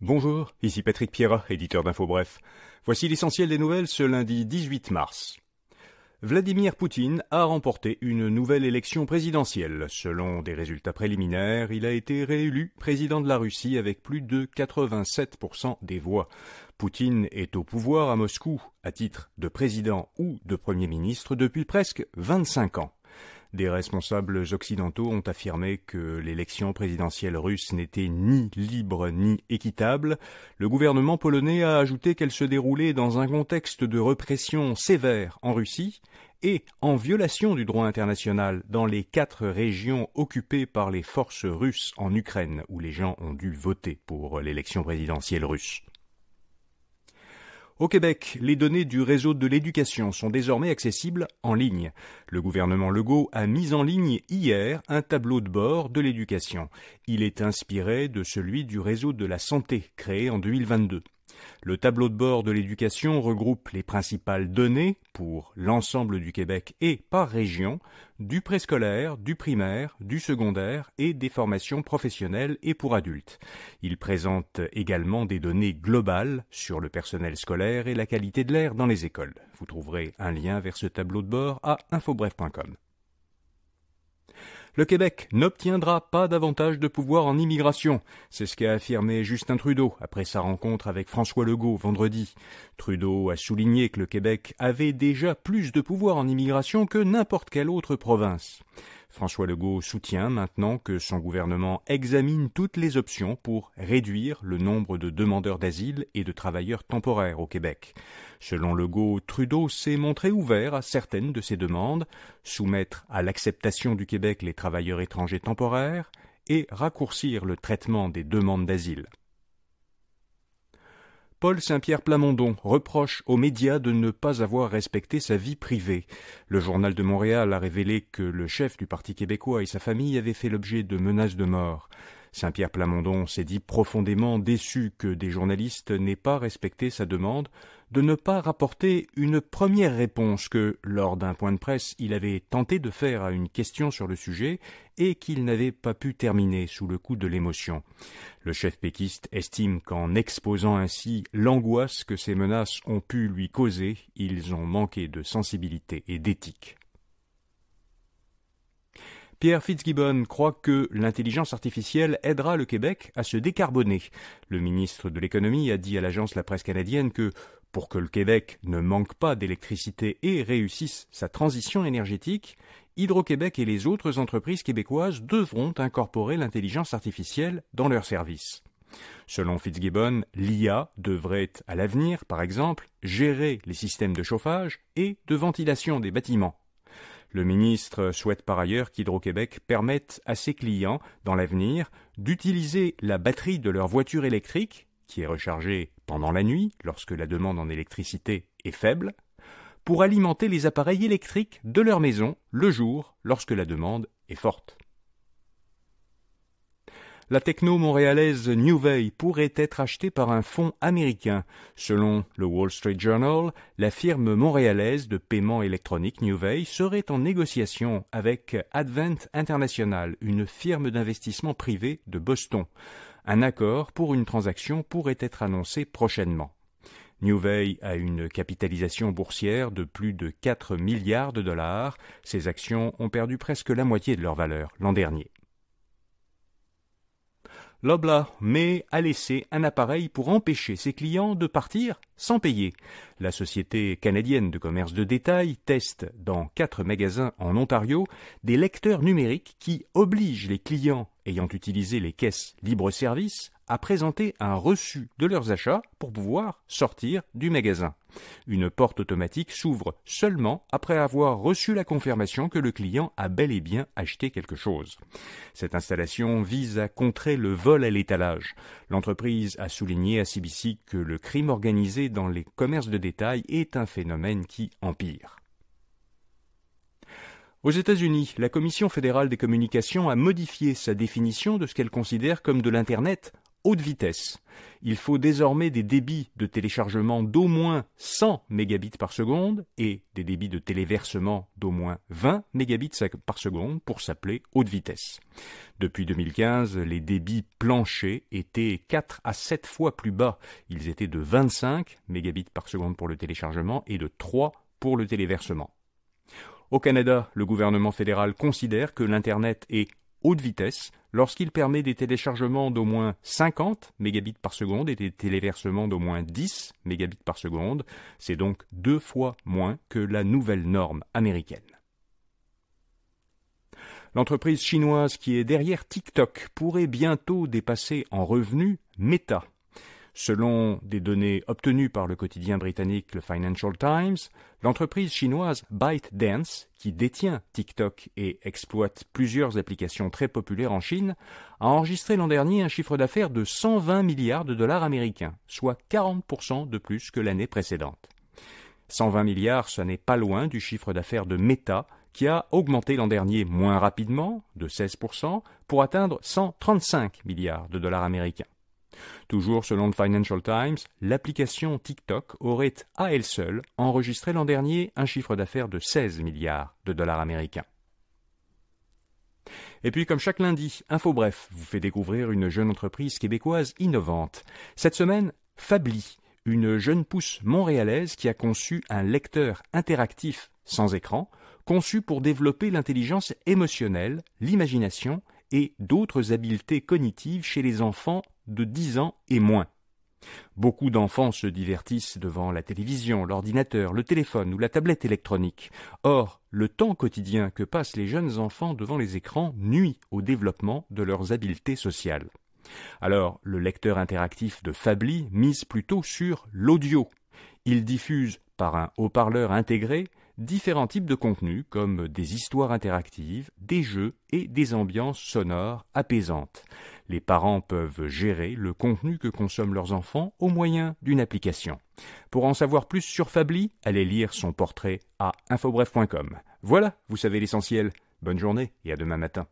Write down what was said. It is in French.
Bonjour, ici Patrick Pierrat, éditeur d'Info Bref. Voici l'essentiel des nouvelles ce lundi 18 mars. Vladimir Poutine a remporté une nouvelle élection présidentielle. Selon des résultats préliminaires, il a été réélu président de la Russie avec plus de 87% des voix. Poutine est au pouvoir à Moscou, à titre de président ou de Premier ministre, depuis presque 25 ans. Des responsables occidentaux ont affirmé que l'élection présidentielle russe n'était ni libre ni équitable. Le gouvernement polonais a ajouté qu'elle se déroulait dans un contexte de répression sévère en Russie et en violation du droit international dans les 4 régions occupées par les forces russes en Ukraine, où les gens ont dû voter pour l'élection présidentielle russe. Au Québec, les données du réseau de l'éducation sont désormais accessibles en ligne. Le gouvernement Legault a mis en ligne hier un tableau de bord de l'éducation. Il est inspiré de celui du réseau de la santé créé en 2022. Le tableau de bord de l'éducation regroupe les principales données pour l'ensemble du Québec et par région, du préscolaire, du primaire, du secondaire et des formations professionnelles et pour adultes. Il présente également des données globales sur le personnel scolaire et la qualité de l'air dans les écoles. Vous trouverez un lien vers ce tableau de bord à infobref.com. Le Québec n'obtiendra pas davantage de pouvoir en immigration. C'est ce qu'a affirmé Justin Trudeau après sa rencontre avec François Legault vendredi. Trudeau a souligné que le Québec avait déjà plus de pouvoir en immigration que n'importe quelle autre province. François Legault soutient maintenant que son gouvernement examine toutes les options pour réduire le nombre de demandeurs d'asile et de travailleurs temporaires au Québec. Selon Legault, Trudeau s'est montré ouvert à certaines de ces demandes, soumettre à l'acceptation du Québec les travailleurs étrangers temporaires et raccourcir le traitement des demandes d'asile. Paul Saint-Pierre Plamondon reproche aux médias de ne pas avoir respecté sa vie privée. Le Journal de Montréal a révélé que le chef du Parti québécois et sa famille avaient fait l'objet de menaces de mort. Saint-Pierre Plamondon s'est dit profondément déçu que des journalistes n'aient pas respecté sa demande de ne pas rapporter une première réponse que, lors d'un point de presse, il avait tenté de faire à une question sur le sujet et qu'il n'avait pas pu terminer sous le coup de l'émotion. Le chef péquiste estime qu'en exposant ainsi l'angoisse que ces menaces ont pu lui causer, ils ont manqué de sensibilité et d'éthique. Pierre Fitzgibbon croit que l'intelligence artificielle aidera le Québec à se décarboner. Le ministre de l'Économie a dit à l'agence La Presse canadienne que, pour que le Québec ne manque pas d'électricité et réussisse sa transition énergétique, Hydro-Québec et les autres entreprises québécoises devront incorporer l'intelligence artificielle dans leurs services. Selon Fitzgibbon, l'IA devrait, à l'avenir, par exemple, gérer les systèmes de chauffage et de ventilation des bâtiments. Le ministre souhaite par ailleurs qu'Hydro-Québec permette à ses clients, dans l'avenir, d'utiliser la batterie de leur voiture électrique, qui est rechargée pendant la nuit, lorsque la demande en électricité est faible, pour alimenter les appareils électriques de leur maison le jour, lorsque la demande est forte. La techno montréalaise Nuvei pourrait être achetée par un fonds américain. Selon le Wall Street Journal, la firme montréalaise de paiement électronique Nuvei serait en négociation avec Advent International, une firme d'investissement privé de Boston. Un accord pour une transaction pourrait être annoncé prochainement. Nuvei a une capitalisation boursière de plus de 4 milliards de dollars. Ses actions ont perdu presque la moitié de leur valeur l'an dernier. Loblaw a laissé un appareil pour empêcher ses clients de partir sans payer. La société canadienne de commerce de détail teste dans 4 magasins en Ontario des lecteurs numériques qui obligent les clients ayant utilisé les caisses libre-service à présenter un reçu de leurs achats pour pouvoir sortir du magasin. Une porte automatique s'ouvre seulement après avoir reçu la confirmation que le client a bel et bien acheté quelque chose. Cette installation vise à contrer le vol à l'étalage. L'entreprise a souligné à CBC que le crime organisé dans les commerces de détail est un phénomène qui empire. Aux États-Unis, la Commission fédérale des communications a modifié sa définition de ce qu'elle considère comme de l'Internet haute vitesse. Il faut désormais des débits de téléchargement d'au moins 100 mégabits par seconde et des débits de téléversement d'au moins 20 mégabits par seconde pour s'appeler haute vitesse. Depuis 2015, les débits planchers étaient 4 à 7 fois plus bas. Ils étaient de 25 mégabits par seconde pour le téléchargement et de 3 pour le téléversement. Au Canada, le gouvernement fédéral considère que l'Internet est haute vitesse lorsqu'il permet des téléchargements d'au moins 50 mégabits par seconde et des téléversements d'au moins 10 mégabits par seconde. C'est donc 2 fois moins que la nouvelle norme américaine. L'entreprise chinoise qui est derrière TikTok pourrait bientôt dépasser en revenus Meta. Selon des données obtenues par le quotidien britannique le Financial Times, l'entreprise chinoise ByteDance, qui détient TikTok et exploite plusieurs applications très populaires en Chine, a enregistré l'an dernier un chiffre d'affaires de 120 milliards de dollars américains, soit 40% de plus que l'année précédente. 120 milliards, ce n'est pas loin du chiffre d'affaires de Meta, qui a augmenté l'an dernier moins rapidement, de 16%, pour atteindre 135 milliards de dollars américains. Toujours selon le Financial Times, l'application TikTok aurait à elle seule enregistré l'an dernier un chiffre d'affaires de 16 milliards de dollars américains. Et puis comme chaque lundi, InfoBref vous fait découvrir une jeune entreprise québécoise innovante. Cette semaine, Fably, une jeune pousse montréalaise qui a conçu un lecteur interactif sans écran, conçu pour développer l'intelligence émotionnelle, l'imagination et d'autres habiletés cognitives chez les enfants de 10 ans et moins. Beaucoup d'enfants se divertissent devant la télévision, l'ordinateur, le téléphone ou la tablette électronique. Or, le temps quotidien que passent les jeunes enfants devant les écrans nuit au développement de leurs habiletés sociales. Alors, le lecteur interactif de Fably mise plutôt sur l'audio. Il diffuse, par un haut-parleur intégré, différents types de contenus comme des histoires interactives, des jeux et des ambiances sonores apaisantes. Les parents peuvent gérer le contenu que consomment leurs enfants au moyen d'une application. Pour en savoir plus sur Fably, allez lire son portrait à infobref.com. Voilà, vous savez l'essentiel. Bonne journée et à demain matin.